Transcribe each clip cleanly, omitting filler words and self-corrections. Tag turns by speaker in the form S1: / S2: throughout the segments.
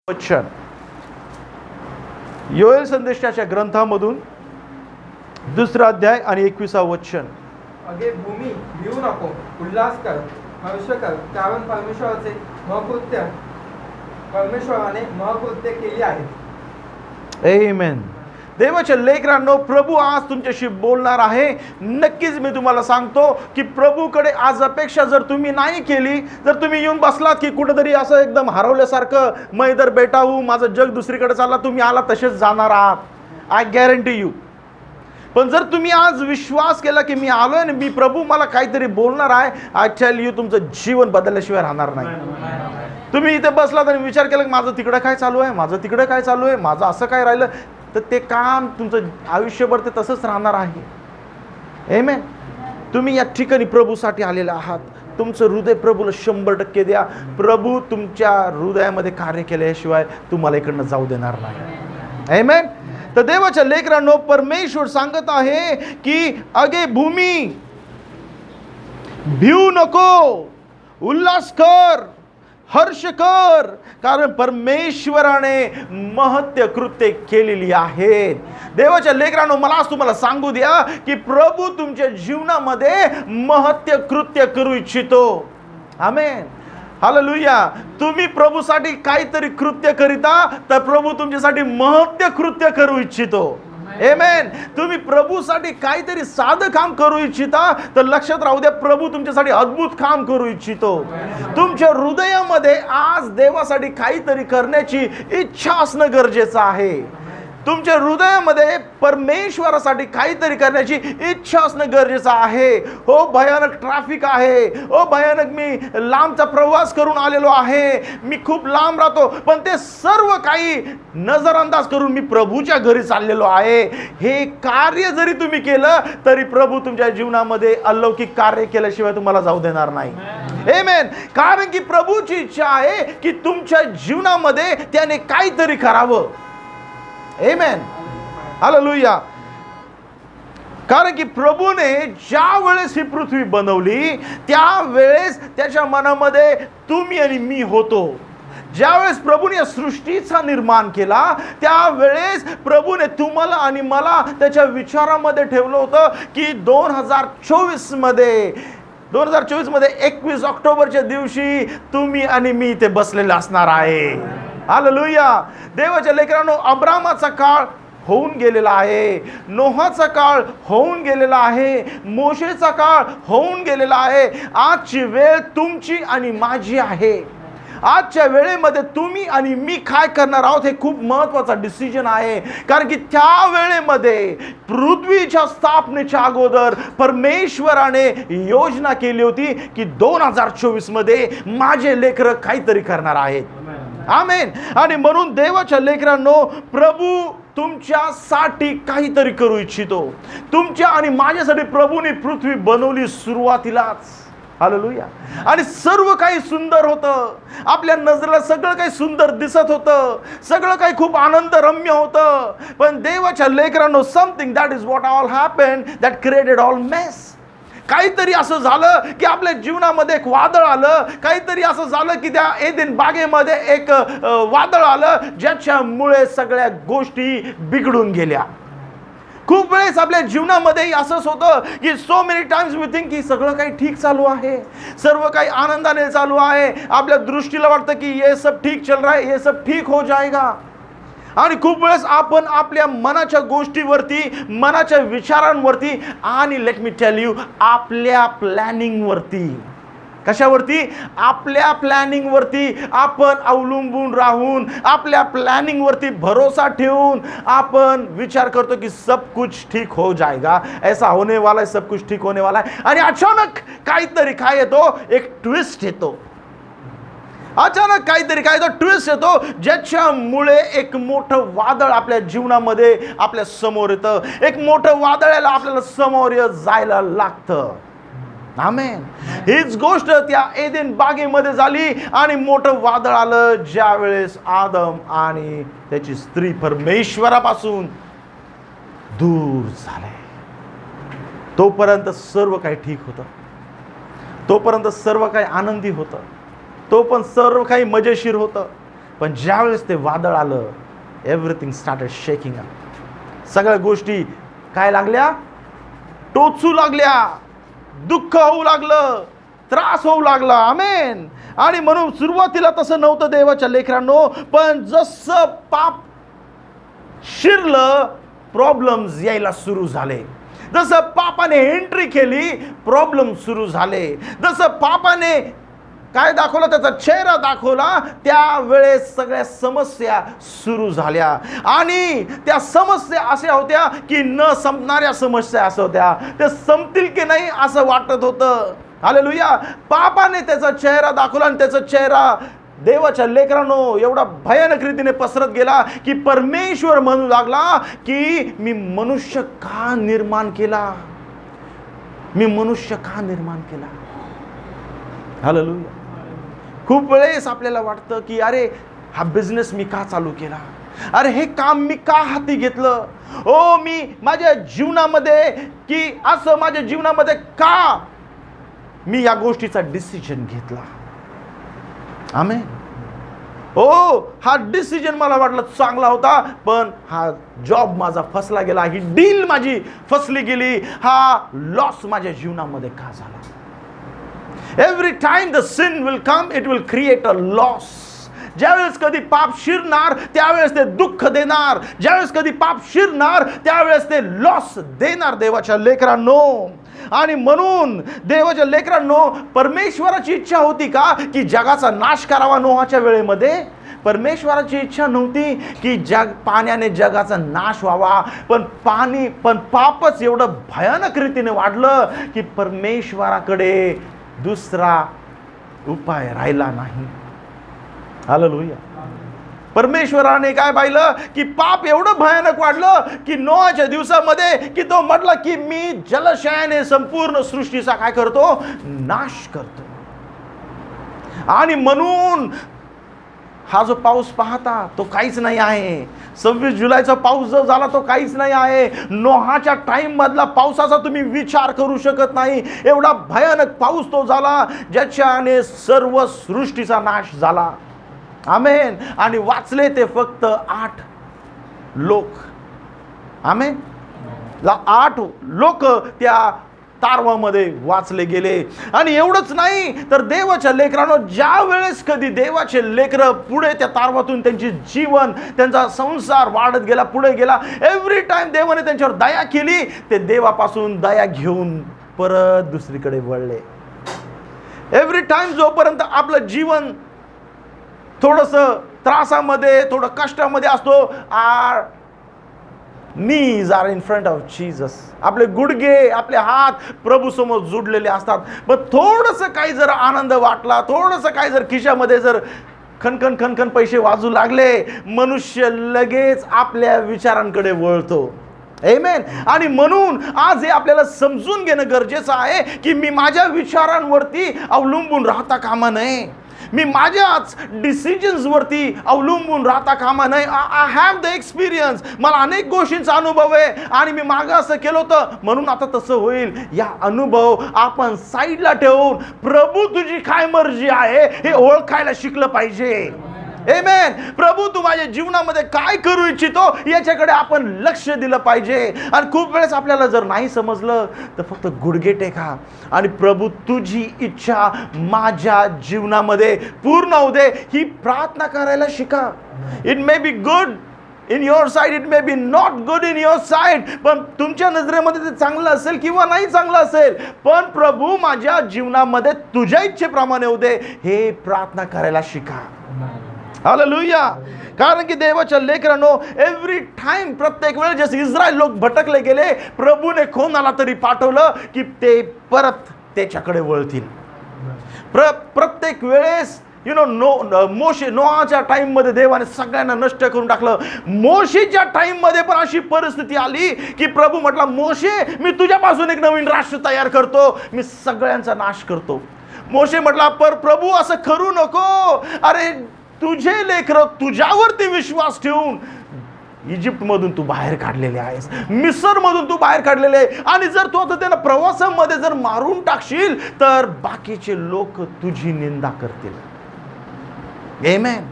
S1: वचन योएल संदेशाच्या ग्रंथामधून 2 अध्याय आणि 21 वचन.
S2: अगे भूमी भिवू नको, उल्हास कर, हर्ष कर, कारण परमेश्वराने महकृत्य केली आहेत.
S1: आमेन. देवाच्या लेकरांनो, प्रभू आज तुमच्याशी बोलणार आहे. नक्कीच मी तुम्हाला सांगतो की प्रभूकडे आज अपेक्षा जर तुम्ही नाही केली, जर तुम्ही येऊन बसलात की कुठेतरी असं एकदम हरवल्यासारखं, मैं इधर बेटा हूं, माझं जग दुसरीकडे चालला, तुम्ही आला तसेच जाणार आहात. I guarantee you. पण जर तुम्ही आज विश्वास केला की मी आलोय आणि मी प्रभू मला काहीतरी बोलणार आहे, आय टेल यू तुमचं जीवन बदलल्याशिवाय राहणार नाही. तुम्ही इथे बसलात आणि विचार केला की माझं तिकडं काय चालू आहे, माझं तिकडं काय चालू आहे, माझं असं काय राहिलं, तर ते काम तुमचं आयुष्यभर ते तसंच राहणार आहे. आमेन. तुम्ही या ठिकाणी प्रभूसाठी आलेले आहात. तुमचं हृदय प्रभूला 100% द्या. प्रभू तुमच्या हृदयामध्ये कार्य केल्याशिवाय तुम्हाला इकडनं जाऊ देणार नाही. आमेन. तर देवाच्या लेकरांनो, परमेश्वर सांगत आहे की अगे भूमी भिवू नको, उल्हास कर, हर्ष कर, कारण परमेश्वराने महत्त्व कृत्य केलेली आहेत. देवाच्या लेकरांनो, मला आज तुम्हाला सांगू द्या की प्रभू तुमच्या जीवनामध्ये महत्त्व कृत्य करू इच्छितो. आमेन. हालेलुया. तुम्ही प्रभूसाठी काहीतरी कृत्य करिता, तर प्रभू तुमच्यासाठी महत्त्व कृत्य करू इच्छितो. आमेन. तुम्ही प्रभूसाठी काहीतरी साधं काम करू इच्छिता, तर लक्षात राहू द्या, प्रभू तुमच्यासाठी अद्भुत काम करू इच्छितो. तुमच्या हृदयामध्ये आज देवासाठी काहीतरी करण्याची इच्छा असणं गरजेचं आहे. तुमच्या हृदयामध्ये परमेश्वरासाठी काहीतरी करण्याची इच्छा असणं गरजेचं आहे. हो, भयानक ट्रॅफिक आहे, हो भयानक मी लांबचा प्रवास करून आलेलो आहे, मी खूप लांब राहतो, पण ते सर्व काही नजरअंदाज करून मी प्रभूच्या घरी चाललेलो आहे. हे कार्य जरी तुम्ही केलं तरी प्रभू तुमच्या जीवनामध्ये अलौकिक कार्य केल्याशिवाय तुम्हाला जाऊ देणार नाही. आमेन. कारण की प्रभूची इच्छा आहे की तुमच्या जीवनामध्ये त्याने काहीतरी करावं. आमेन. हालेलुया. कारण की प्रभूने ज्या वेळेस ही पृथ्वी बनवली, त्यावेळेस त्याच्या मनामध्ये तुम्ही आणि मी होतो. ज्यावेळेस प्रभूने या सृष्टीचा निर्माण केला, त्यावेळेस प्रभूने तुम्हाला आणि मला त्याच्या विचारामध्ये ठेवलं होतं की 2024 मध्ये 21 ऑक्टोबरच्या दिवशी तुम्ही आणि मी इथे बसलेले असणार आहे. हालेलुया. देवाच्या लेकरांनो, अब्रामाचा काळ होऊन गेलेला आहे, नोहाचा काळ होऊन गेलेला आहे, मोशेचा काळ होऊन गेलेला आहे. आजची वेळ तुमची आणि माझी आहे. आजच्या वेळेमध्ये तुम्ही आणि मी काय करणार आहोत हे खूप महत्त्वाचा डिसिजन आहे. कारण की त्या वेळेमध्ये पृथ्वीच्या स्थापनेच्या अगोदर परमेश्वराने योजना केली होती की 2024 मध्ये माझे लेकरं काहीतरी करणार आहेत. आमेन. आणि म्हणून देवाच्या लेकरांनो, प्रभू तुमच्यासाठी काहीतरी करू इच्छितो. तुमच्या आणि माझ्यासाठी प्रभूने पृथ्वी बनवली सुरुवातीलाच. हालेलुया. आणि सर्व काही सुंदर होतं. आपल्या नजरेला सगळं काही सुंदर दिसत होतं, सगळं काही खूप आनंदरम्य होतं. पण देवाच्या लेकरांनो, something that is what all happened that created all mess. काहीतरी असं झालं की आपल्या जीवनामध्ये एक वादळ आलं. काहीतरी असं झालं की त्या एदेन बागेमध्ये एक वादळ आलं, ज्याच्यामुळे सगळ्या गोष्टी बिघडून गेल्या. खूप वेळेस आपल्या जीवनामध्ये असंच होतं की so many times we think की सगळं काही ठीक चालू आहे, सर्व काही आनंदाने चालू आहे. आपल्या दृष्टीला वाटतं की ये सब ठीक चल रहा है, ये सब ठीक हो जाएगा. आणि खूप वेळेस आपण आपल्या मनाच्या गोष्टीवरती, मनाच्या विचारांवरती, आणि लेट मी टेल यू, आपल्या प्लॅनिंगवरती, कशावरती? आपल्या प्लॅनिंगवरती आपण अवलंबून राहून, आपल्या प्लॅनिंगवरती भरोसा ठेवून आपण विचार करतो की सब कुछ ठीक हो जाएगा, ऐसा होने वाला है, सब कुछ ठीक होने वाला है. आणि अचानक काहीतरी काय येतो, एक ट्विस्ट येतो. अचानक काहीतरी काय येतो, ट्विस्ट येतो, ज्याच्यामुळे एक मोठं वादळ आपल्या जीवनामध्ये आपल्या समोर येतं. एक मोठं वादळ यायला आपल्याला समोर जायला लागतं. आमेन. हीच गोष्ट त्या एदेन बागेमध्ये झाली आणि मोठं वादळ आलं, ज्या वेळेस आदम आणि त्याची स्त्री परमेश्वरापासून दूर झाले. तोपर्यंत सर्व काही ठीक होतं, तोपर्यंत सर्व काही आनंदी होतं, तो पण सर्व काही मजेशीर होतं. पण ज्यावेळेस ते वादळ आलं, एव्हरीथिंग स्टार्टेड शेकिंग अप. सगळ्या गोष्टी काय लागल्या? टोचू लागल्या, दुःख होऊ लागलं, त्रास होऊ लागला. आमेन. आणि म्हणून सुरुवातीला तसं नव्हतं देवाच्या लेकरांनो, पण जसं पाप शिरलं, प्रॉब्लेम्स यायला सुरू झाले. जसं पापाने एंट्री केली, प्रॉब्लेम सुरू झाले. जसं पापाने काय दाखवलं, त्याचा चेहरा दाखवला, त्यावेळेस सगळ्या समस्या सुरू झाल्या. आणि त्या समस्या अशा होत्या की न संपणाऱ्या समस्या अशा होत्या. ते संपतील की नाही असं वाटत होतं. हालेलुया. पापाने त्याचा चेहरा दाखवला आणि त्याचा चेहरा देवाच्या लेकरांनो एवढा भयानक रीतीने पसरत गेला की परमेश्वर म्हणू लागला की मी मनुष्य का निर्माण केला, मी मनुष्य का निर्माण केला. हालेलुया. खूप वेळेस आपल्याला वाटतं की अरे हा बिझनेस मी का चालू केला, अरे हे काम मी का हाती घेतलं, ओ मी माझ्या जीवनामध्ये की असं माझ्या जीवनामध्ये का मी या गोष्टीचा डिसिजन घेतला. आमेन. ओ हा डिसिजन मला वाटलं चांगला होता, पण हा जॉब माझा फसला गेला, ही डील माझी फसली गेली, हा लॉस माझ्या जीवनामध्ये का झाला. Every time the sin will come, it will create a loss. ज्यावेळेस कधी पाप शिरणार त्यावेळेस ते दुःख देणार, ज्यावेळेस कधी पाप शिरणार त्यावेळेस ते लॉस देणार देवाच्या लेकरांनो. आणि म्हणून देवाच्या लेकरांनो, परमेश्वराची इच्छा होती का की जगाचा नाश करावा नोहाच्या वेळेमध्ये? परमेश्वराची इच्छा नव्हती की पाण्याने जगाचा नाश व्हावा, पण पापच एवढं भयानक रीतीने वाढलं की परमेश्वराकडे दुसरा उपाय राहिला नाही. हालेलुया. परमेश्वराने काय पाहिलं की पाप एवढं भयानक वाढलं की नोहाच्या दिवसामध्ये की तो म्हटला की मी जलशयाने संपूर्ण सृष्टीचा काय करतो? नाश करतो. आणि म्हणून हा जो पाऊस पाहता तो काहीच नाही आहे. 26 जुलैचा पाऊस जो झाला तो काहीच नाही आहे. नोहाच्या टाइम मधला पावसाचा तुम्ही विचार करू शकत नाही. एवढा भयानक पाऊस तो झाला ज्याच्याने सर्व सृष्टीचा नाश झाला. आमेन. आणि वाचले ते फक्त 8 लोक. आमेन. 8 लोक त्या तारवामध्ये वाचले गेले. आणि एवढंच नाही तर देवाच्या लेकरांनो, ज्या वेळेस कधी देवाचे लेकरं पुढे त्या तारवातून त्यांचे जीवन, त्यांचा संसार वाढत गेला, पुढे गेला, एव्हरी टाइम देवाने त्यांच्यावर दया केली, ते देवापासून दया घेऊन परत दुसरीकडे वळले. एव्हरी टाइम जोपर्यंत आपलं जीवन थोडंसं त्रासामध्ये, थोडं कष्टामध्ये असतो, R knees are in front of Jesus. आपले गुडघे, आपले हात प्रभू समोर जोडलेले असतात. पण थोडंसं काही जर आनंद वाटला, थोडंसं काही जर खिशामध्ये जर खनखन खनखन पैसे वाजू लागले, मनुष्य लगेच आपल्या विचारांकडे वळतो. आमेन. आणि म्हणून आज हे आपल्याला समजून घेणं गरजेचं आहे की मी माझ्या विचारांवरती अवलंबून राहता कामा नये, मी माझ्याच डिसिजन्सवरती अवलंबून राहता कामा नये. I have the experience. मला अनेक गोष्टींचा अनुभव आहे आणि मी मागं असं केलं होतं म्हणून आता तसं होईल. या अनुभव आपण साईडला ठेवून प्रभू तुझी काय मर्जी आहे हे ओळखायला शिकलं पाहिजे. आमेन. प्रभू तू माझ्या जीवनामध्ये काय करू इच्छितो याच्याकडे आपण लक्ष दिलं पाहिजे. आणि खूप वेळेस आपल्याला जर नाही समजलं तर फक्त गुडघे टेका आणि प्रभू तुझी इच्छा माझ्या जीवनामध्ये पूर्ण होऊ दे ही प्रार्थना करायला शिका. It may be good in your side, it may be not good in your side. पण तुमच्या नजरेमध्ये ते चांगलं असेल किंवा नाही चांगलं असेल, पण प्रभू माझ्या जीवनामध्ये तुझ्या इच्छेप्रमाणे होऊ दे हे प्रार्थना करायला शिका. हालेलुया. कारण की देवाच्या लेकरांनो, एव्हरी टाइम, प्रत्येक वेळ जसे इस्रायल लोक भटकले गेले, प्रभूने कोणाला तरी पाठवलं की ते परत त्याच्याकडे वळतील. प्रत्येक वेळेस मोशे, नोआच्या टाइम मध्ये देवाने सगळ्यांना नष्ट करून टाकलं. मोशेच्या टाइम मध्ये पण अशी परिस्थिती आली की प्रभू म्हटला, मोशे मी तुझ्यापासून एक नवीन राष्ट्र तयार करतो, मी सगळ्यांचा नाश करतो. मोशे म्हटला, पर प्रभू असं करू नको, अरे तुझे लेकरं तुझ्यावरती विश्वास ठेवून इजिप्तमधून तू बाहेर काढलेले आहेस, मिस्रमधून तू बाहेर काढलेले आहे, आणि जर तू आता त्यांना प्रवासामध्ये जर मारून टाकशील तर बाकीचे लोक तुझी निंदा करतील. आमेन.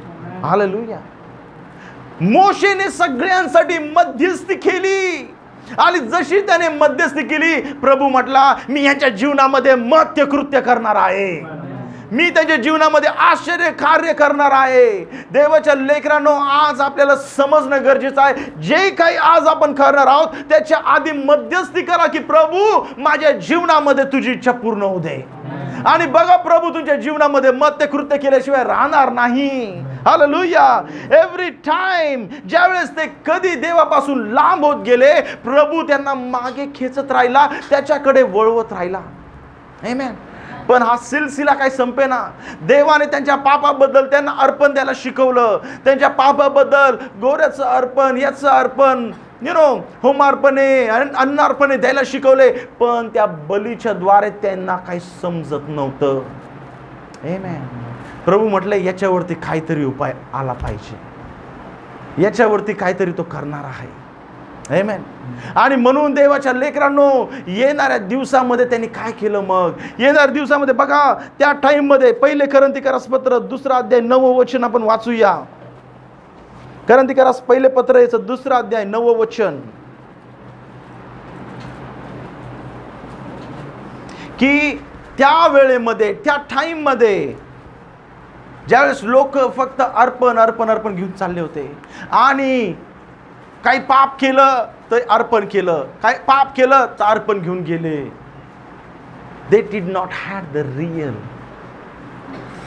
S1: हालेलुया. मोशेने सगळ्यांसाठी मध्यस्थी केली आणि जशी त्याने मध्यस्थी केली, प्रभू म्हटला मी यांच्या जीवनामध्ये मध्य कृत्य करणार आहे, मी त्यांच्या जीवनामध्ये आश्चर्य कार्य करणार आहे. देवाच्या लेकरांनो, आज आपल्याला समजणं गरजेचं आहे, जे काही आज आपण करणार आहोत त्याच्या आधी मध्यस्थी करा की प्रभू माझ्या जीवनामध्ये तुझी इच्छा पूर्ण होऊ दे. आणि बघा, प्रभू तुमच्या जीवनामध्ये मध्य कृत्य केल्याशिवाय राहणार नाही. हालेलुया. एव्हरी टाइम ज्यावेळेस ते कधी देवापासून लांब होत गेले, प्रभू त्यांना मागे खेचत राहिला, त्याच्याकडे वळवत राहिला. आमेन. पण हा सिलसिला काही संपेना. देवाने त्यांच्या पापाबद्दल त्यांना अर्पण द्यायला शिकवलं. त्यांच्या पापाबद्दल गोऱ्याचं अर्पण, याचं अर्पण, होमार्पणे, अन्नार्पणे द्यायला शिकवले. पण त्या बलीच्या द्वारे त्यांना काही समजत नव्हतं. आमेन. प्रभू म्हटले याच्यावरती काहीतरी उपाय आला पाहिजे, याच्यावरती काहीतरी तो करणार आहे. आमेन. आणि म्हणून देवाच्या लेकरांनो, येणाऱ्या दिवसामध्ये त्यांनी काय केलं? मग येणाऱ्या दिवसामध्ये बघा, त्या टाइम मध्ये पहिले करंथीकरास पत्र 2 अध्याय 9 वचन आपण वाचूया. करंथीकरास पहिले पत्र याचं 2 अध्याय 9 वचन, की त्या वेळेमध्ये, त्या टाइम मध्ये ज्यावेळेस लोक फक्त अर्पण अर्पण अर्पण घेऊन चालले होते, आणि काही पाप केलं तर अर्पण केलं, काही पाप केलं तर अर्पण घेऊन गेले. They did not had the real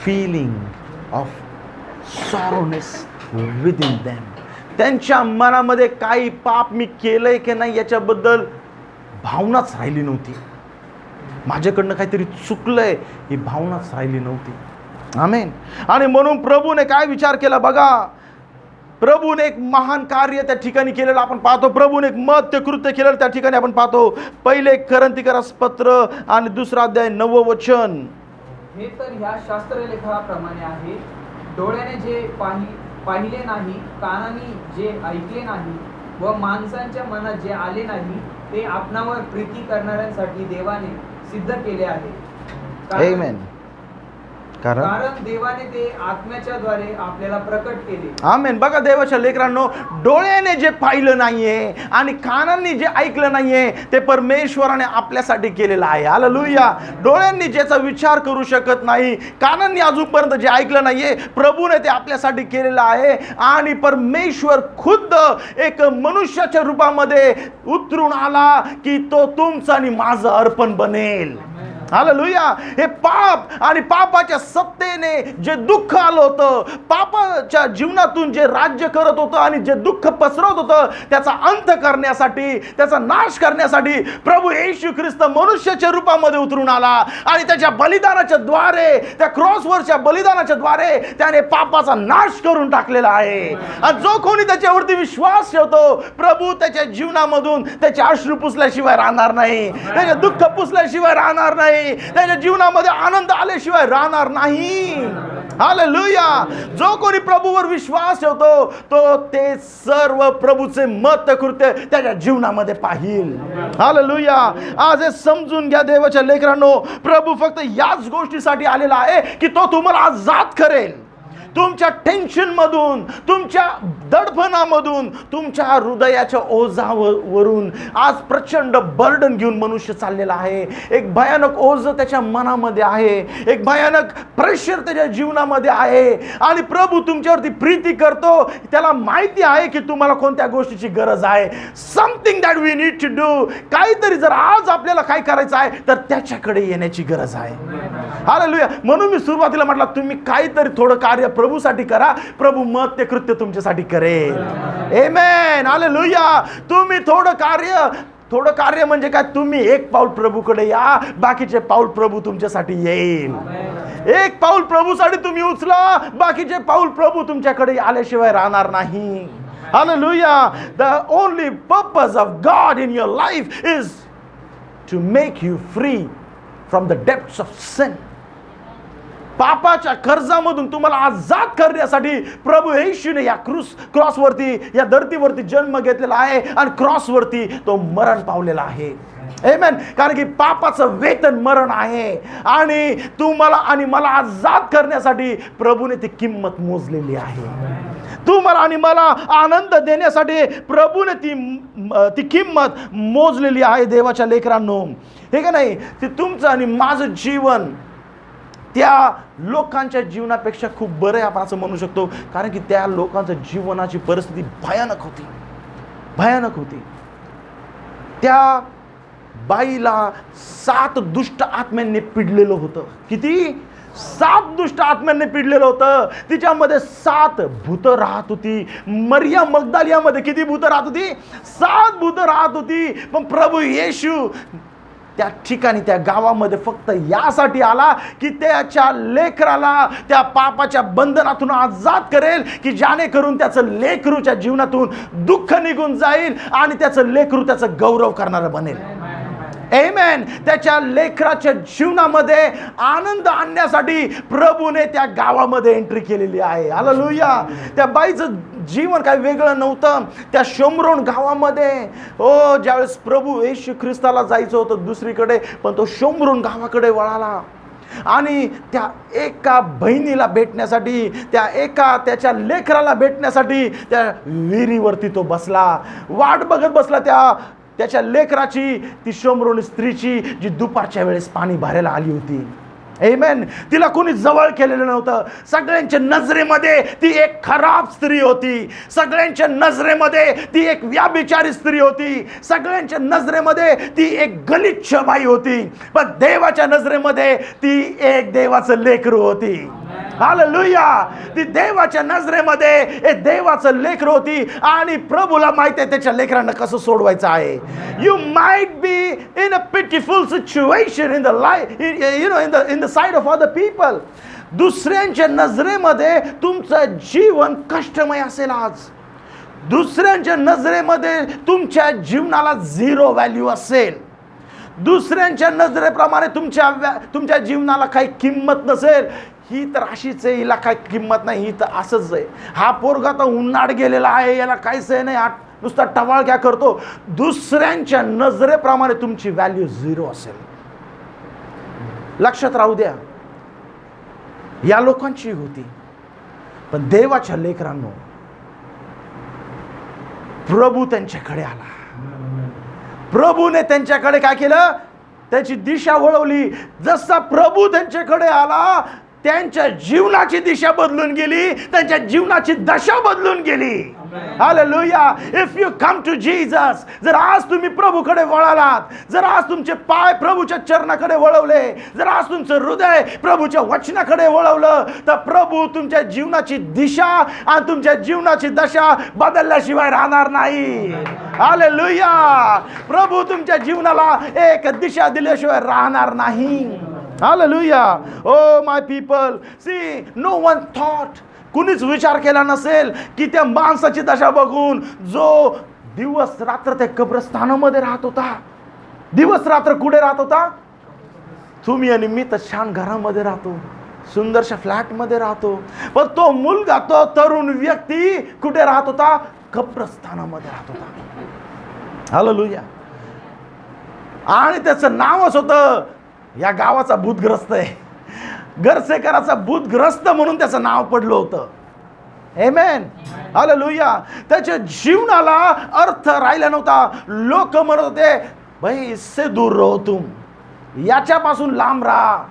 S1: feeling of sorrowness within them. त्यांच्या मनामध्ये काही पाप मी केलंय की नाही याच्याबद्दल भावनाच राहिली नव्हती. माझ्याकडनं काहीतरी चुकलंय ही भावनाच राहिली नव्हती. आमेन. आणि म्हणून प्रभूने काय विचार केला बघा, प्रभूने एक महान कार्य त्या ठिकाणी केलेलं आपण पाहतो. प्रभूने एक मध्य कृत्य केलेलं त्या ठिकाणी आपण पाहतो. पहिले करंथीकरास पत्र आणि 2 अध्याय 9 वचन.
S3: हे तर ह्या शास्त्रलेखाप्रमाणे आहे, डोळ्याने जे पाहिले नाही, कानाने जे ऐकले नाही व माणसांच्या मनात जे आले नाही, ते आपणावर प्रीती करणाऱ्यांसाठी देवाने सिद्ध केले आहे.
S1: आमेन.
S3: कारण देवाने ते आत्म्याच्या द्वारे आपल्याला प्रकट केले.
S1: आमेन. बघा, देवाच्या लेकरांनो, डोळ्याने जे पाहिलं नाहीये आणि कानांनी जे ऐकलं नाहीये ते परमेश्वराने आपल्यासाठी केलेलं आहे. हालेलुया. डोळ्यांनी ज्याचा विचार करू शकत नाही, कानांनी अजूनपर्यंत जे ऐकलं नाहीये, प्रभूने ते आपल्यासाठी केलेलं आहे. आणि परमेश्वर खुद्द एक मनुष्याच्या रूपामध्ये उतरून आला की तो तुमचं आणि माझं अर्पण बनेल. हालेलुया. हे पाप आणि पापाच्या सत्तेने जे दुःख आलं होतं, पापाच्या जीवनातून जे राज्य करत होतं आणि जे दुःख पसरवत होतं, त्याचा अंत करण्यासाठी, त्याचा नाश करण्यासाठी प्रभू येशू ख्रिस्त मनुष्याच्या रूपामध्ये उतरून आला. आणि त्याच्या बलिदानाच्या द्वारे, त्या क्रॉसवरच्या बलिदानाच्या द्वारे त्याने पापाचा नाश करून टाकलेला आहे. आणि जो कोणी त्याच्यावरती विश्वास ठेवतो, प्रभू त्याच्या जीवनामधून त्याचे अश्रू पुसल्याशिवाय राहणार नाही, त्याचे दुःख पुसल्याशिवाय राहणार नाही, त्याच्या जीवनामध्ये आनंद आल्याशिवाय राहणार नाही. हालेलुया. जो कोणी प्रभूवर विश्वास ठेवतो तो ते सर्व प्रभूचे मध्य कृत्य त्याच्या जीवनामध्ये पाहिल. हालेलुया. आज हे समजून घ्या देवाच्या लेकरांनो, प्रभू फक्त याच गोष्टीसाठी आलेला आहे की तो तुम्हाला आजाद करेल. तुमच्या टेन्शन मधून, तुमच्या दडपणामधून, तुमच्या हृदयाच्या ओझावरून आज प्रचंड बर्डन घेऊन मनुष्य चाललेला आहे. एक भयानक ओझ त्याच्या मनामध्ये आहे, एक भयानक प्रेशर त्याच्या जीवनामध्ये आहे. आणि प्रभू तुमच्यावरती प्रीती करतो. त्याला माहिती आहे की तुम्हाला कोणत्या गोष्टीची गरज आहे. Something that we need to do. काहीतरी जर आज आपल्याला काय करायचं आहे तर त्याच्याकडे येण्याची गरज आहे. हालेलुया. म्हणून मी सुरुवातीला म्हटलं, तुम्ही काहीतरी थोडं कार्य प्रभूसाठी करा, प्रभू मध्य कृत्य तुमच्यासाठी करेल. आमेन. हालेलुया. तुम्ही थोडं कार्य म्हणजे काय, तुम्ही एक पाऊल प्रभूकडे या, बाकीचे पाऊल प्रभू तुमच्यासाठी येईल. एक पाऊल प्रभूसाठी तुम्ही उचला, बाकीचे पाऊल प्रभू तुमच्याकडे आल्याशिवाय राहणार नाही. Hallelujah. The only purpose of God in your life is to make you free from the depths of sin. पापाच्या कर्जामधून तुम्हाला आजाद करण्यासाठी प्रभू येशूने या क्रॉसवरती, या धरतीवरती जन्म घेतलेला आहे आणि क्रॉसवरती तो मरण पावलेला आहे. आमेन. कारण की पापाचं वेतन मरण आहे आणि तुम्हाला आणि मला आजाद करण्यासाठी प्रभूने ती किंमत मोजलेली आहे. तुम्हाला आणि मला आनंद देण्यासाठी प्रभूने ती किंमत मोजलेली आहे. देवाच्या लेकरांनो, हे का नाही, ते तुमचं आणि माझं जीवन त्या लोकांच्या जीवनापेक्षा खूप बरं आहे आपण असं म्हणू शकतो. कारण की त्या लोकांच्या जीवनाची परिस्थिती भयानक होती, भयानक होती. त्या बाईला 7 दुष्ट आत्म्यांनी पिडलेलं होतं. किती? 7 दुष्ट आत्म्यांनी पिडलेलं होतं. तिच्यामध्ये 7 भूतं राहत होती. मरिया मगदलियामध्ये किती भूतं राहत होती? 7 भूतं राहत होती. पण प्रभू येशू त्या ठिकाणी, त्या गावामध्ये फक्त यासाठी आला की त्याच्या लेकराला त्या पापाच्या बंधनातून आजाद करेल, की जेणेकरून त्याचं लेकरूच्या जीवनातून दुःख निघून जाईल आणि त्याचं लेकरू त्याचं गौरव करणारं बनेल. आमेन. त्याच्या लेकराच्या जीवनामध्ये आनंद आणण्यासाठी प्रभूने त्या गावामध्ये एंट्री केलेली आहे. हालेलुया. त्या बाईचं जीवन काही वेगळं नव्हतं. त्या शोमरोन गावामध्ये ज्यावेळेस प्रभू येशू ख्रिस्ताला जायचं होतं दुसरीकडे, पण तो शोमरोन गावाकडे वळाला आणि त्या एका बहिणीला भेटण्यासाठी, त्याच्या लेकराला भेटण्यासाठी त्या विहिरीवरती तो बसला, वाट बघत बसला त्याच्या लेकराची, ती शोमरोनी स्त्रीची, जी दुपारच्या वेळेस पाणी भरायला आली होती. आमेन. तिला कोणी जवळ केलेलं नव्हतं. सगळ्यांच्या नजरेमध्ये ती एक खराब स्त्री होती. सगळ्यांच्या नजरेमध्ये ती एक व्याभिचारी स्त्री होती. सगळ्यांच्या नजरेमध्ये ती एक गलिच्छ बाई होती. पण देवाच्या नजरेमध्ये ती एक देवाचं लेकरू होती. हालेलुया. ती देवाच्या नजरेमध्ये एक देवाचं लेकरू होती आणि प्रभूला माहिती आहे त्याच्या लेकरांना कसं सोडवायचं आहे. You might be in a pitiful situation in the life, in the side of other people. दुसऱ्यांच्या नजरेमध्ये तुमचं जीवन कष्टमय असेल आज. दुसऱ्यांच्या नजरेमध्ये तुमच्या जीवनाला 0 व्हॅल्यू असेल. दुसऱ्यांच्या नजरेप्रमाणे तुमच्या जीवनाला काही किंमत नसेल. ही तर अशीच आहे, हिला काही किंमत नाही, ही तर असंच आहे. हा पोरगा तर उन्हाळ गेलेला आहे, याला काहीच आहे नाही, हा नुसता टवाळक्या करतो. दुसऱ्यांच्या नजरेप्रमाणे तुमची व्हॅल्यू 0 असेल. लक्षात राहू द्या. या लोकांची होती. पण देवाच्या लेकरांनो, प्रभू त्यांच्याकडे आला. प्रभूने त्यांच्याकडे काय केलं? त्याची दिशा वळवली. जसा प्रभू त्यांच्याकडे आला, त्यांच्या जीवनाची दिशा बदलून गेली, त्यांच्या जीवनाची दशा बदलून गेली. Hallelujah. If you come to Jesus, जर आज तुम्ही प्रभूकडे वळालात, जर आज तुमचे पाय प्रभूच्या चरणाकडे वळवले, जर आज तुमचं हृदय प्रभूच्या वचनाकडे वळवलं, तर प्रभू तुमच्या जीवनाची दिशा आणि तुमच्या जीवनाची दशा बदलल्याशिवाय राहणार नाही. हालेलुया. प्रभू तुमच्या जीवनाला एक दिशा दिल्याशिवाय राहणार नाही. Hallelujah. Oh my people, see, no one thought, कुणीच विचार केला नसेल की त्या माणसाची दशा बघून, जो दिवस रात्र त्या कब्रस्थानामध्ये राहत होता. दिवस रात्र कुठे राहत होता? तुम्ही आणि मी तर छान घरामध्ये राहतो, सुंदरशा फ्लॅटमध्ये राहतो. पण तो मुलगा, तो तरुण व्यक्ती कुठे राहत होता? कब्रस्थानामध्ये राहत होता. हालेलुया. आणि त्याचं नावच होतं, या गावाचा भूतग्रस्त आहे, घरसेकराचा भूतग्रस्त म्हणून त्याचं नाव पडलं होतं. आमेन. हालेलुया. त्याच्या जीवनाला अर्थ राहिला नव्हता. लोक म्हणत होते, भाई इससे दूर रहो तुम, याच्यापासून लांब राहा.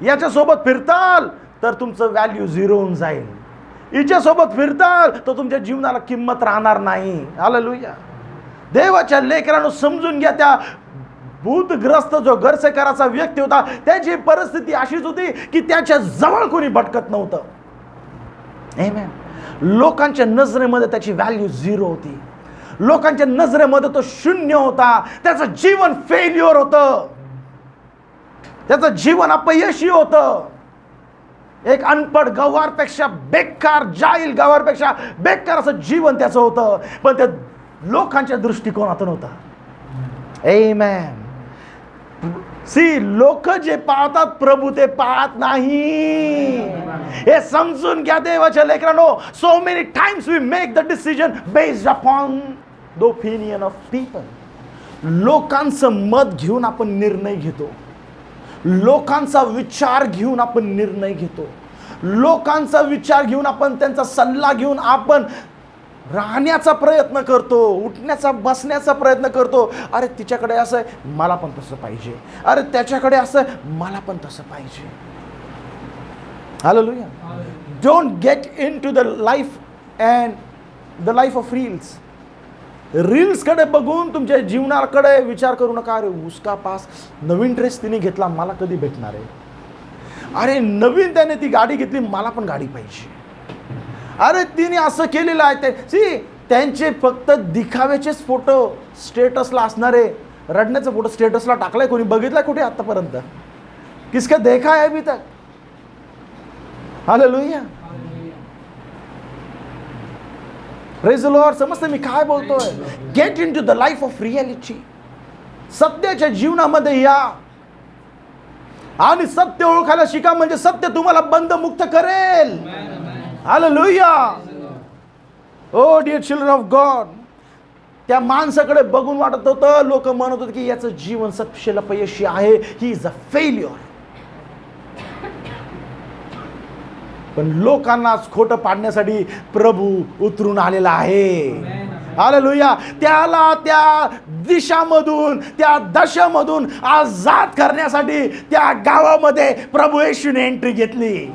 S1: याच्यासोबत फिरताल तर तुमचं व्हॅल्यू 0 होऊन जाईल. हिच्यासोबत फिरताल तर तुमच्या जीवनाला किंमत राहणार नाही. हालेलुया. देवाच्या लेकरांनो, समजून घ्या, त्या भूतग्रस्त जो घरसेकराचा व्यक्ती होता, त्याची परिस्थिती अशीच होती की त्याच्या जवळ कोणी भटकत नव्हतं. आमेन. लोकांच्या नजरेमध्ये त्याची व्हॅल्यू 0 होती. लोकांच्या नजरेमध्ये तो शून्य होता. त्याचं जीवन फेल्युअर होतं. त्याचं जीवन अपयशी होतं. एक अनपढ गवारपेक्षा बेकार, जाईल गवारपेक्षा बेकार असं जीवन त्याचं होतं. पण त्या लोकांच्या दृष्टिकोनातून होतं. आमेन. लोक जे पाहतात प्रभू ते पाहत नाही. हे समजून घ्या देवाच्या लेकरांनो. So many times we make the decision based upon the opinion of people. लोकांचं मत घेऊन आपण निर्णय घेतो. लोकांचा विचार घेऊन आपण निर्णय घेतो. लोकांचा विचार घेऊन आपण त्यांचा सल्ला घेऊन आपण राहण्याचा प्रयत्न करतो, उठण्याचा बसण्याचा प्रयत्न करतो. अरे तिच्याकडे असं आहे, मला पण तसं पाहिजे. अरे त्याच्याकडे असं आहे, मला पण तसं पाहिजे. Hallelujah. Don't get into the life and the life of reels. रील्सकडे बघून तुमच्या जीवनाकडे विचार करू नका. अरे उसका पास नवीन ड्रेस तिने घेतला, मला कधी भेटणार आहे. अरे नवीन त्याने ती गाडी घेतली, मला पण गाडी पाहिजे. अरे तिने असं केलेलं आहे ते. त्यांचे फक्त दिखाव्याचेच फोटो स्टेटसला असणारे. रडण्याचा फोटो स्टेटसला टाकलाय कोणी बघितलाय कुठे आतापर्यंत? किसका देखा है अभी तक? हालेलुया. Praise the Lord. समजते मी काय बोलतोय? Get into the life of reality. सत्याच्या जीवनामध्ये या आणि सत्य ओळखायला शिका. म्हणजे सत्य तुम्हाला बंधमुक्त करेल. Hallelujah. Oh dear children of God, त्या माणसाकडे बघून वाटत होतं, लोक म्हणत होते की याचं जीवन सत्याला अपयशी आहे, ही इज अ फेल्युअर. पण लोकांनाच खोटं पाडण्यासाठी प्रभू उतरून आलेला आहे. हालेलुया. त्याला त्या दिशामधून, त्या दशामधून आजाद करण्यासाठी त्या गावामध्ये प्रभू येशूने एंट्री घेतली.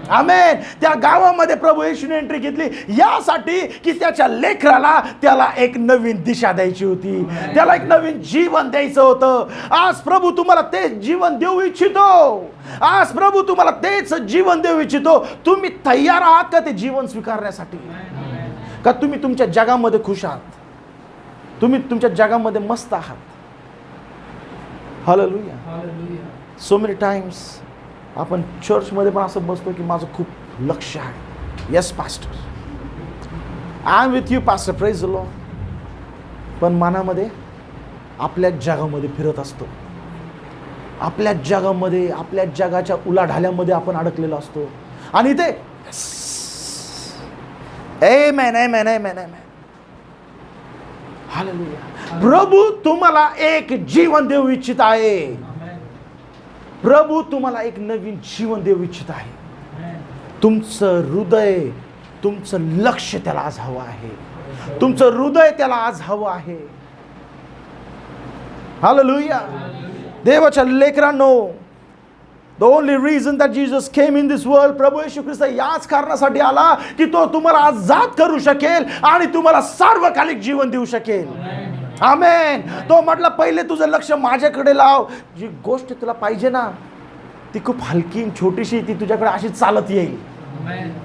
S1: आमेन. त्या गावामध्ये प्रभू येशूने एंट्री घेतली यासाठी की त्याच्या लेकराला त्याला एक नवीन दिशा द्यायची होती, त्याला एक नवीन जीवन द्यायचं होतं. आज प्रभू तुम्हाला तेच जीवन देऊ इच्छितो. आज प्रभू तुम्हाला तेच जीवन देऊ इच्छितो. तुम्ही तयार आहात का ते जीवन स्वीकारण्यासाठी? का तुम्ही तुमच्या जगामध्ये खुश आहात? तुम्ही तुमच्या जगामध्ये मस्त आहात? हालेलुया. सो मेनी टाइम्स आपण चर्चमध्ये पण असं बसतो की माझं खूप लक्ष आहे. Yes pastor, I am with you pastor, praise the Lord. पण मनामध्ये आपल्या जगामध्ये फिरत असतो. आपल्या जगामध्ये, आपल्या जगाच्या उलाढाल्यामध्ये आपण अडकलेलो असतो. आणि ते आमेन आमेन आमेन आमेन. हालेलुया. प्रभू तुम्हाला एक जीवन देऊ इच्छित आहे. प्रभू तुम्हाला एक नवीन जीवन देऊ इच्छित आहे. तुमचं हृदय, तुमचं लक्ष त्याला आज हवं आहे. तुमचं हृदय त्याला आज हवं आहे. हालेलुया. देवाच्या लेकरांनो, the only reason that Jesus came in this world, प्रभू येशू ख्रिस्त याच कारणासाठी आला की तो तुम्हाला आजाद करू शकेल आणि तुम्हाला सार्वकालिक जीवन देऊ शकेल. आमेन. तो म्हटला पहिले तुझं लक्ष माझ्याकडे लाव. जी गोष्ट तुला पाहिजे ना ती खूप हलकी छोटीशी, ती तुझ्याकडे अशी चालत येईल.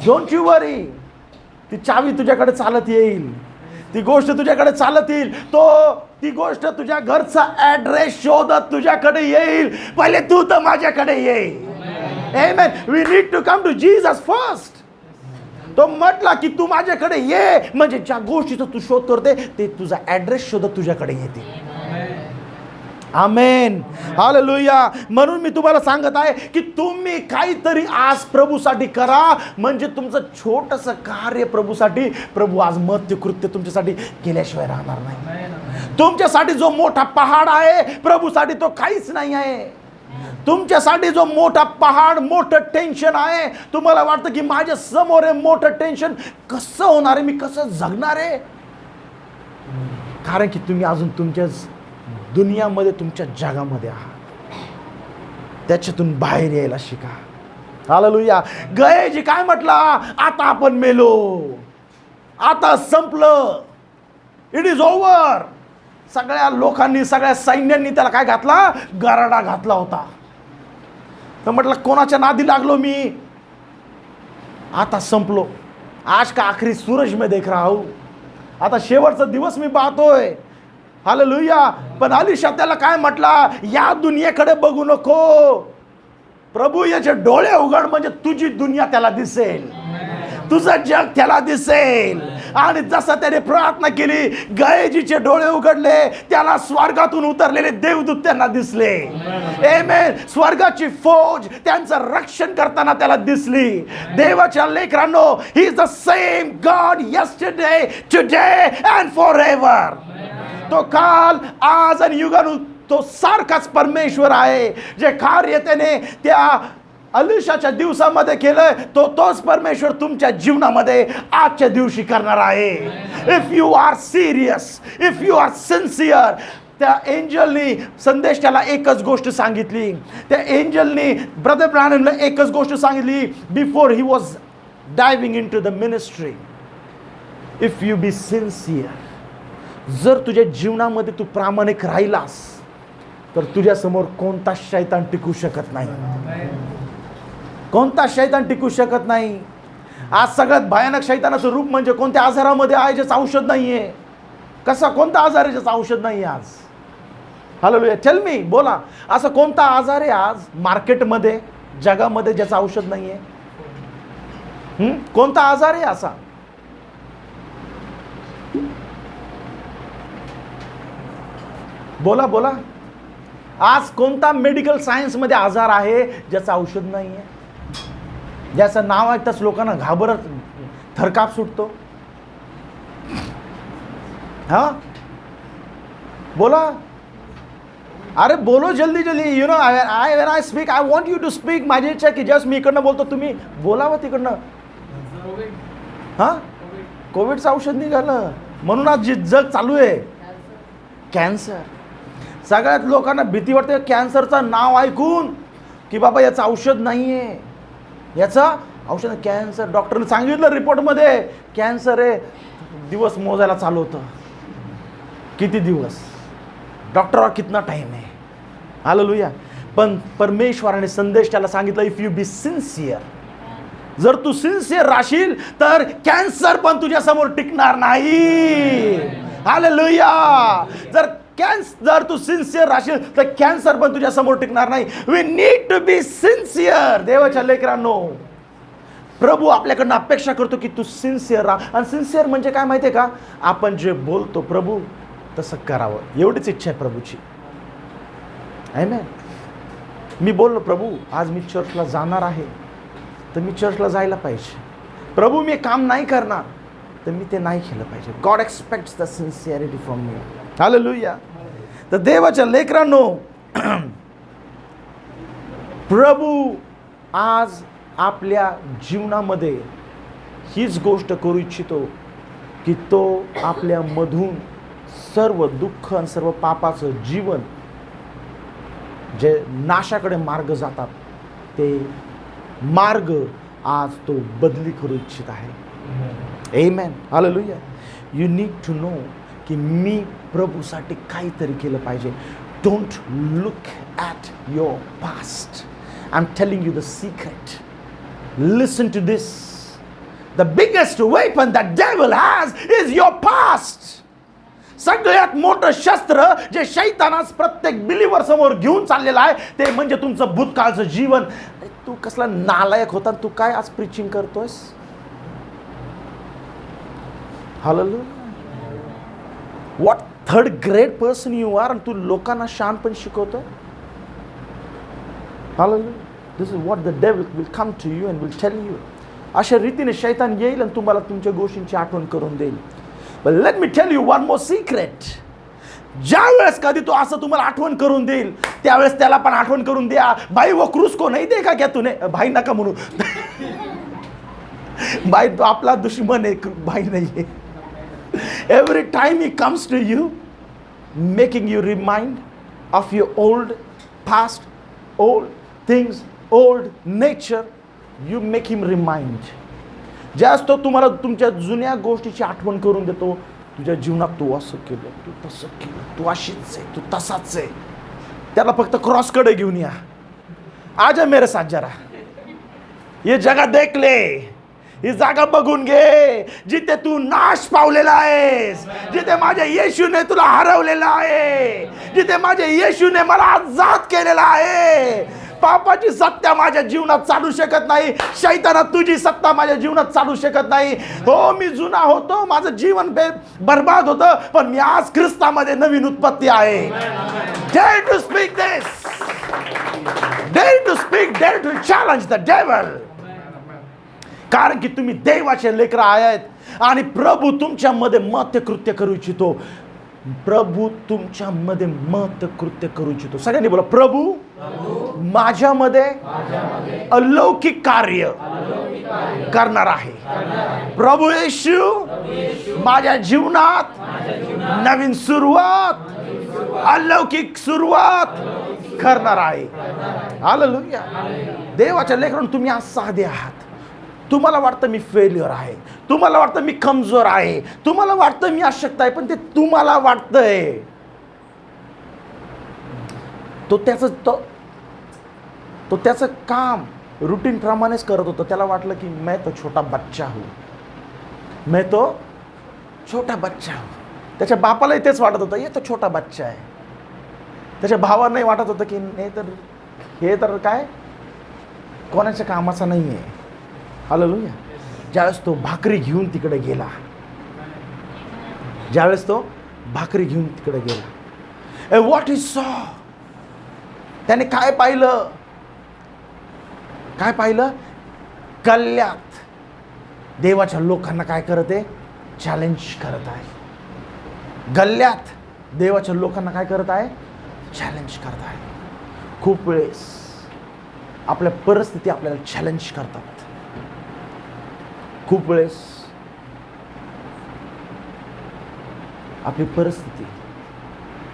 S1: डोंट यू वरी. ती चावी तुझ्याकडे चालत येईल. ती गोष्ट तुझ्याकडे चालत येईल. ती गोष्ट तुझ्या घरचा ऍड्रेस शोधत तुझ्याकडे येईल. पहिले तू तर माझ्याकडे ये. Amen. We need to come to Jesus first. तो म्हटला की तू माझ्याकडे ये, म्हणजे ज्या गोष्टीचा तू शोध करते ते तुझा ऍड्रेस शोधत तुझ्याकडे येते. आमेन. हालेलुया. म्हणून मी तुम्हाला सांगत आहे की तुम्ही काहीतरी आज प्रभूसाठी करा. म्हणजे तुमचं छोटंसं कार्य प्रभूसाठी, प्रभू आज मध्य कृत्य तुमच्यासाठी केल्याशिवाय राहणार नाही. तुमच्यासाठी जो मोठा पहाड आहे प्रभूसाठी तो काहीच नाही आहे. तुमच्यासाठी जो मोठा पहाड, मोठं टेन्शन आहे, तुम्हाला वाटतं की माझ्या समोर आहे मोठं टेन्शन, कसं होणार आहे, मी कसं जगणार आहे? कारण की तुम्ही अजून तुमच्याच दुनियामध्ये, तुमच्या जगामध्ये आहात. त्याच्यातून बाहेर यायला शिका. हालेलुया. गयेजी काय म्हटला? आता आपण मेलो, आता संपलं, इट इज ओव्हर. सगळ्या लोकांनी, सगळ्या सैन्यांनी त्याला काय घातला? गराडा घातला होता. तर म्हटलं कोणाच्या नादी लागलो मी? आता संपलो. आज का आखरी सूरज में देख रहा हूं. आता शेवटचा दिवस मी पाहतोय. हालेलुया. पण अलिशा त्याला काय म्हटला? या दुनियेकडे बघू नको. प्रभू याचे डोळे उघड, म्हणजे तुझी दुनिया त्याला दिसेल, तुझं जग त्याला दिसेल. आणि जसं त्याने प्रार्थना केली, गहेजीचे डोळे उघडले, त्याला स्वर्गातून उतरलेले देवदूत त्यांना दिसले. आमेन. स्वर्गाची फौज त्यांचं रक्षण करताना त्याला दिसली. देवाच्या लेकरांनो, he is the same God yesterday, today and forever. तो काल, आज आणि युगानु तो सारखाच परमेश्वर आहे. जे कार्य त्याने त्या अलिशाच्या दिवसामध्ये केलं, तोच परमेश्वर तुमच्या जीवनामध्ये आजच्या दिवशी करणार आहे. If you are serious, if you are sincere. त्या एंजलनी संदेश त्याला एकच गोष्ट सांगितली. त्या एंजलनी ब्रदर ब्रॅनमला एकच गोष्ट सांगितली before he was diving into the ministry. If you be sincere, जर तुझ्या जीवनामध्ये तू प्रामाणिक राहिलास तर तुझ्या समोर कोणता शैतान टिकू शकत नाही. कोणता शैतान टिकू शकत नाही. आज सगळ्यात भयानक शैतानाचं रूप म्हणजे कोणत्या आजारामध्ये आहे ज्याचं औषध नाहीये. कसा कोणता आजार आहे ज्याचं औषध नाही आज? हालेलुया. टेल मी, बोला, असं कोणता आजार आहे आज मार्केटमध्ये, जगामध्ये ज्याचं औषध नाहीये? कोणता आजार आहे असा? बोला बोला. आज कोणता मेडिकल सायन्समध्ये आजार आहे ज्याचं औषध नाही आहे? ज्याचं नाव ऐकताच लोकांना घाबरत थरकाप सुटतो. हा, बोला. अरे बोलो जल्दी जल्दी. You know, when I speak, I want you to speak. माझी इच्छा की जस्ट मी इकडनं बोलतो, तुम्ही बोलावं तिकडनं. हा, कोविडचं औषध निघालं म्हणून आज जग चालू आहे. कॅन्सर. सगळ्यात लोकांना भीती वाटते कॅन्सरचं नाव ऐकून की बाबा याचं औषध नाही आहे. याचं औषध, कॅन्सर. डॉक्टरने सांगितलं रिपोर्टमध्ये कॅन्सर आहे. दिवस मोजायला चालू होतं. किती दिवस? डॉक्टरवर कितना टाईम आहे? हालेलुया. पण परमेश्वराने संदेश त्याला सांगितलं, इफ यू बी सिन्सिअर, जर तू सिन्सिअर राहशील तर कॅन्सर पण तुझ्या समोर टिकणार नाही. हालेलुया. जर तू सिन्सिअर राहशील तर कॅन्सर पण तुझ्या समोर टिकणार नाही. We need to be sincere. देवाच्या लेकरांनो, प्रभू आपल्याकडनं अपेक्षा करतो की तू सिन्सिअर राहा. आणि सिन्सिअर म्हणजे काय माहिती आहे का? आपण जे बोलतो प्रभू तसं करावं, एवढीच इच्छा आहे प्रभूची. आमेन. मी बोललो प्रभू आज मी चर्चला जाणार आहे तर मी चर्चला जायला पाहिजे. प्रभू मी काम नाही करणार तर मी ते नाही केलं पाहिजे. God aspects the sincerity from me. Hallelujah. तर देवाच्या लेकरांनो, प्रभू आज आपल्या जीवनामध्ये हीच गोष्ट करू इच्छितो की तो आपल्या मधून सर्व दुःख आणि सर्व पापाचं जीवन जे नाशाकडे मार्ग जातात ते मार्ग आज तो बदली करू इच्छित आहे. Amen. Hallelujah. You need to know की मी प्रभूसाठी काहीतरी केलं पाहिजे. Don't look at your past. I am telling you the secret. Listen to this. The biggest weapon that devil has is your past. सगळ्यात मोठं शस्त्र जे शैतानास प्रत्येक बिलीवर समोर घेऊन चाललेलं आहे ते म्हणजे तुमचं भूतकाळचं जीवन. तू कसला नालायक होता, तू काय आज प्रीचिंग करतोयस? Hallelujah. What third grade person you are. तू लोकांना शहाणपण शिकवतो. Hallelujah. This is what the devil will come to you and will tell you. अशा रीतीने शैतान येईल आणि तुम्हाला तुमच्या गोष्टींची आठवण करून देईल. But let me tell you one more secret. ज्या वेळेस कधी तो असं तुम्हाला आठवण करून देईल त्यावेळेस त्याला पण आठवण करून द्या, भाई वो क्रूस को नहीं देखा क्या तूने. भाई नका म्हणू. भाई तो आपला दुश्मन आहे, भाई नाही आहे. Every time he comes to you, making you remind of your old past, old things, old nature, you make him remind. जास्त तुम्हाला तुमच्या जुन्या गोष्टीची आठवण करून देतो. तुझ्या जीवनात तू असं केलं, तू तसं केलं, तू अशीच आहे, तू तसाच आहे. त्याला फक्त क्रॉसकडे घेऊन या. आजा मेरे साथ जरा. ये जगा देख ले. ही जागा बघून घे जिथे तू नाश पावलेला आहेस, जिथे माझ्या येशूने तुला हरवलेला आहे, जिथे माझ्या येशूने मला आजाद केलेला आहे. पापाची सत्ता माझ्या जीवनात चालू शकत नाही. शैताना तुझी सत्ता माझ्या जीवनात चालू शकत नाही. हो, मी जुना होतो, माझं जीवन बर्बाद होतं, पण मी आज ख्रिस्तामध्ये नवीन उत्पत्ती आहे. Dare to speak this. Dare to speak, dare to challenge the devil. कारण की तुम्ही देवाचे लेकरं आहेत आणि प्रभू तुमच्यामध्ये मत्य कृत्य करू इच्छितो. प्रभू तुमच्यामध्ये मत कृत्य करू इच्छितो. सगळ्यांनी बोला, प्रभू माझ्यामध्ये अलौकिक कार्य करणार आहे. प्रभू येशू माझ्या जीवनात नवीन सुरुवात, अलौकिक सुरुवात करणार आहे. हालेलुया. देवाच्या लेकरांनो, तुम्ही आज साधे आहात. तुम्हाला वाटतं मी फेल्युअर आहे, तुम्हाला वाटतं मी कमजोर आहे, तुम्हाला वाटतं मी अशक्त आहे, पण ते तुम्हाला वाटतंय. तो त्याचं काम रुटीन प्रमाणेच करत होता. त्याला वाटलं की मैं तो छोटा बच्चा हूं, मैं तो छोटा बच्चा हूं. त्याच्या बापालाही तेच वाटत होतं, ये तो छोटा बच्चा आहे. त्याच्या भावांनाही वाटत होतं की हे तर काय कोणाच्या कामाचा नाही आहे. हालेलुया. ज्यावेळेस तो भाकरी घेऊन तिकडे गेला, व्हॉट इज सॉ, त्याने काय पाहिलं? गल्ल्यात देवाच्या लोकांना काय करत आहे? चॅलेंज करत आहे. गल्ल्यात देवाच्या लोकांना काय करत आहे? चॅलेंज करत आहे. खूप वेळेस आपल्या परिस्थिती आपल्याला चॅलेंज करतात. खूप वेळेस आपली परिस्थिती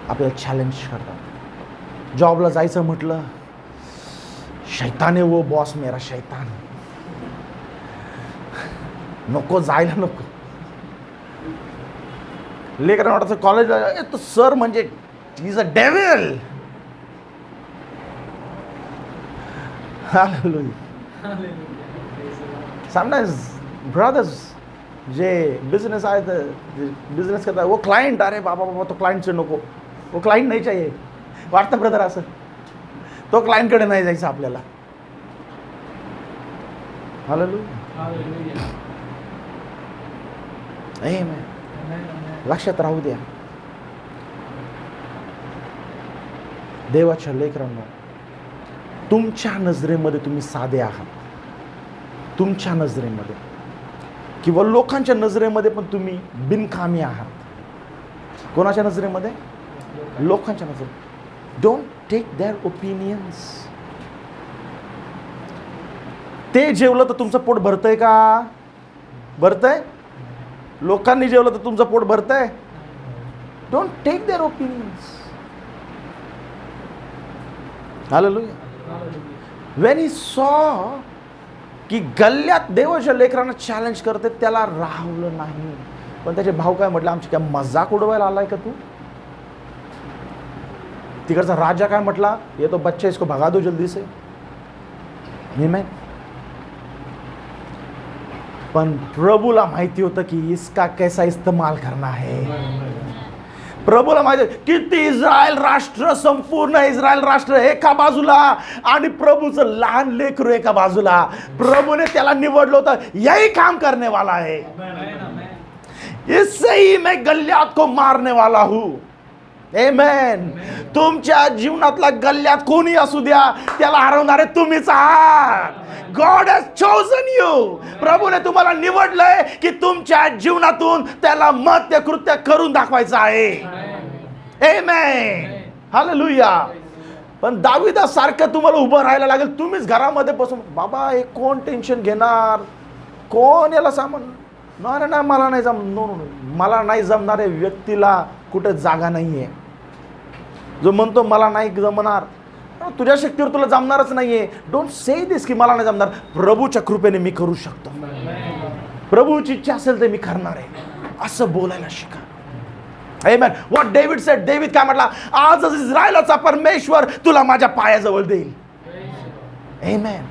S1: आपल्याला चॅलेंज करतात. जॉबला जायचं म्हटलं, शैतान आहे वो बॉस मेरा शैतान, नको जायला नको. लेकरांना वाटतं कॉलेजला तो सर म्हणजे is a devil. Sometimes brothers जे बिजनेस आहे, बिजनेस करता वो क्लाइंट, अरे बाबा तो क्लाइंटचे नको, वो क्लाइंट नाही चाहिए. वाटतं ब्रदर असं, तो क्लाइंटकडे नाही जायचं आपल्याला. हालेलुया. आमेन. लक्षात राहू द्या देवाच्या लेकरांनो, तुमच्या नजरेमध्ये तुम्ही साधे आहात. तुमच्या नजरेमध्ये किंवा लोकांच्या नजरेमध्ये पण तुम्ही बिनकामी आहात. कोणाच्या नजरेमध्ये? लोकांच्या नजरेत. Don't take their opinions. ते जेवलं तर तुमचं पोट भरतंय का? भरतंय? लोकांनी जेवलं तर तुमचं पोट भरतंय? Don't take their opinions. Hallelujah. When he saw की गल्ल्यात देवाच्या लेकरांना चॅलेंज करते, त्याला राहवलं नाही. पण त्याचे भाऊ काय म्हटलं, आमची काय मजाक उडवायला आलाय का तू? तिकडचा राजा काय म्हटला, ये तो बच्चा, इसको भगा दो जल्दी से. आमेन. पण प्रभूला माहिती होतं की इसका कैसा इस्तेमाल करना है. प्रभूला माहिती किती इस्रायल राष्ट्र, संपूर्ण इस्रायल राष्ट्र एका बाजूला आणि प्रभूचं लहान लेकरू एका बाजूला. प्रभूने त्याला निवडलं होतं, यही काम करने वाला है, इससे ही मैं गल्ल्यात को मारने वाला हूं. आमेन. तुमच्या जीवनातला गल्ल्यात कोणी असू द्या, त्याला हरवणारे तुम्हीच आहात. God has chosen you. प्रभूने तुम्हाला निवडलंय की तुमच्या जीवनातून त्याला मत्य कृत्य करून दाखवायचं आहे. आमेन. हालेलुया. पण दाविदासारखं तुम्हाला उभं राहायला लागेल. तुम्हीच घरामध्ये बसून, बाबा हे कोण टेन्शन घेणार, कोण याला सामान, ना मला नाही मला नाही जमणाऱ्या व्यक्तीला कुठे जागा नाहीये. जो म्हणतो मला नाही जमणार, तुझ्या शक्तीवर तुला जमणारच नाहीये. डोंट से दिस की मला नाही जमणार. प्रभूच्या कृपेने मी करू शकतो, प्रभूची इच्छा असेल तर मी करणार आहे, असं बोलायला शिका. आमेन. व्हॉट डेव्हिड सेड, डेव्हिड काय म्हटला, आजच इस्रायलाचा परमेश्वर तुला माझ्या पायाजवळ देईल. आमेन.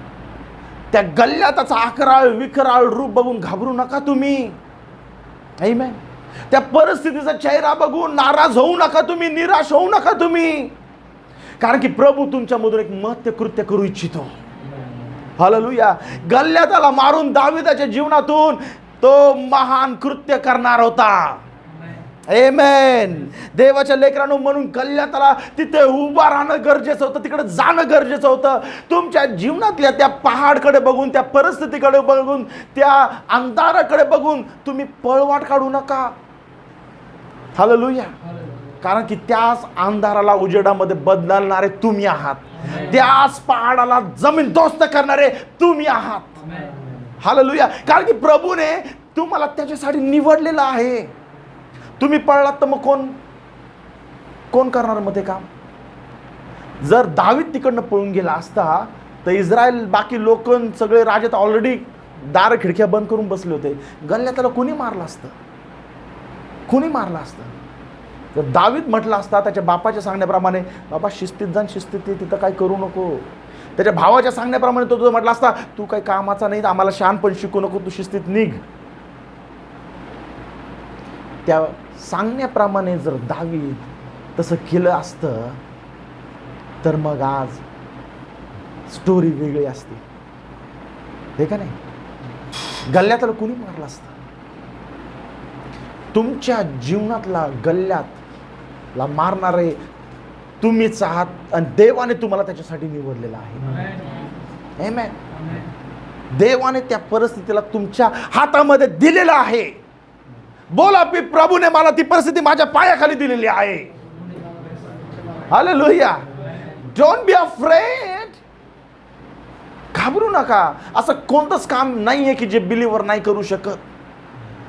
S1: त्या गल्ल्याचा अकराळ विकराळ रूप बघून घाबरू नका तुम्ही. आमेन. त्या परिस्थितीचा चेहरा बघून नाराज होऊ नका तुम्ही, निराश होऊ नका तुम्ही. कारण की प्रभू तुमच्यामधून एक महत्त्व कृत्य करू इच्छितो. हालेलुया. गल्ल्याताला मारून दाविदाच्या जीवनातून तो महान कृत्य करणार होता. आमेन. देवाच्या लेकरांनो, म्हणून गल्ल्याताला तिथे उभा राहणं गरजेचं होतं, तिकडे जाणं गरजेचं होतं. तुमच्या जीवनातल्या त्या पहाडकडे बघून, त्या परिस्थितीकडे बघून, त्या अंधाराकडे बघून तुम्ही पळवाट काढू नका. हालेलुया. कारण की त्याच अंधाराला उजेडामध्ये बदलणारे तुम्ही आहात. त्याच पहाडाला जमीनदोस्त करणारे तुम्ही आहात. हालेलुया. कारण की प्रभूने तुम्हाला त्याच्यासाठी निवडलेलं आहे. तुम्ही पळलात तर मग कोण करणार मग ते काम? जर दावीद तिकडनं पळून गेला असता तर इस्रायल बाकी लोक सगळे राजे तर ऑलरेडी दार खिडक्या बंद करून बसले होते. गल्ल्यात त्याला कोणी मारलं असतं? कोणी मारलं असतं? तर दावीद म्हटलं असता त्याच्या बापाच्या सांगण्याप्रमाणे, बाबा शिस्तीत जाण, शिस्तीत तिथं काय करू नको. त्याच्या भावाच्या सांगण्याप्रमाणे तो म्हटला असता, तू काही कामाचा नाही, आम्हाला शहाणपण शिकू नको, तू शिस्तीत निघ. त्या सांगण्याप्रमाणे जर दावीद तसं केलं असतं तर मग आज स्टोरी वेगळी असते, हे का नाही? गल्ल्यातला कोणी मारलं असतं? तुमच्या जीवनातला गल्ल्यातला मारणारे तुम्हीच आहात आणि देवाने तुम्हाला त्याच्यासाठी निवडलेलं आहे. आमेन. देवाने त्या परिस्थितीला तुमच्या हातामध्ये दिलेलं आहे. बोला, प्रभूने मला ती परिस्थिती माझ्या पायाखाली दिलेली आहे. हालेलुया. Don't be afraid. घाबरू नका. असं कोणतंच काम नाहीये की जे बिलीवर नाही करू शकत.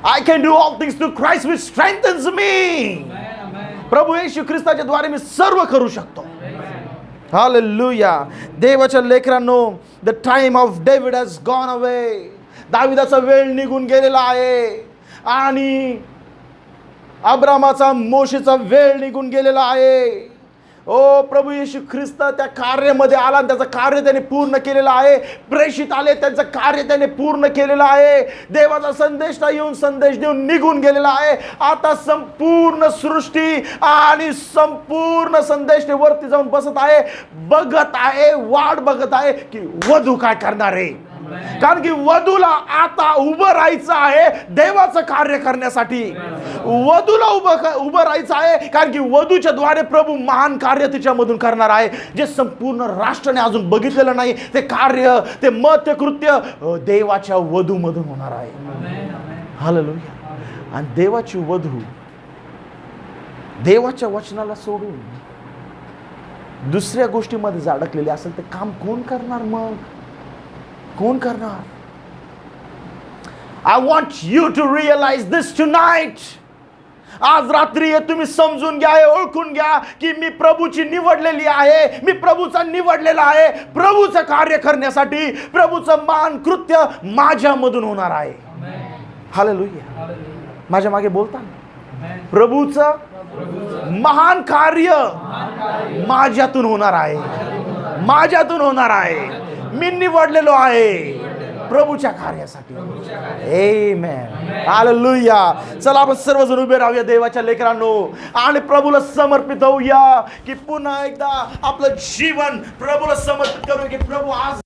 S1: I can do all things through Christ which strengthens me. प्रभू येशू ख्रिस्ताच्या द्वारे मी सर्व करू शकतो. हालेलुया. देवाच्या लेकरांनो, the time of David has gone away. दाविदाचा वेळ निघून गेलेला आहे आणि अब्रामाचा, मोशेचा वेळ निघून गेलेला आहे. ओ प्रभू येशू ख्रिस्त त्या कार्यामध्ये आला आणि त्याचं कार्य त्याने पूर्ण केलेलं आहे. प्रेषित आले, त्यांचं कार्य त्याने पूर्ण केलेलं आहे. देवाचा संदेश येऊन संदेश देऊन निघून गेलेला आहे. आता संपूर्ण सृष्टी आणि संपूर्ण संदेश वरती जाऊन बसत आहे, बघत आहे, वाट बघत आहे की वधू काय करणार आहे. कारण की वधूला आता उभं राहायचं आहे देवाचं कार्य करण्यासाठी. वधूला उभं राहायचं आहे कारण की वधूच्या द्वारे प्रभू महान कार्य तिच्यामधून करणार आहे, जे संपूर्ण राष्ट्राने अजून बघितलेलं नाही. ते कार्य, ते महत्त्व कृत्य देवाच्या वधूमधून होणार आहे. हालेलुया. आणि देवाची वधू देवाच्या वचनाला सोडून दुसऱ्या गोष्टीमध्ये अडकलेली असेल तर काम कोण करणार? मग कोण करणार? I want you to realize this tonight. आज रात्री हे तुम्ही समजून घ्या, ओळखून घ्या की मी प्रभूची निवडलेली आहे. मी प्रभूचा निवडलेला आहे प्रभूचं कार्य करण्यासाठी. प्रभूचं महान कृत्य माझ्यामधून होणार आहे. हालेलुया. माझ्या मागे बोलता ना, प्रभूचं महान कार्य माझ्यातून होणार आहे. माझ्यातून होणार आहे. मी निवडलेलो आहे प्रभूच्या कार्यासाठी. आमेन. हालेलुया. चला आपण सर्वजण उभे राहूया देवाच्या लेकरांनो आणि प्रभूला समर्पित होऊया की पुन्हा एकदा आपलं जीवन प्रभूला समर्पित करूया की प्रभू आज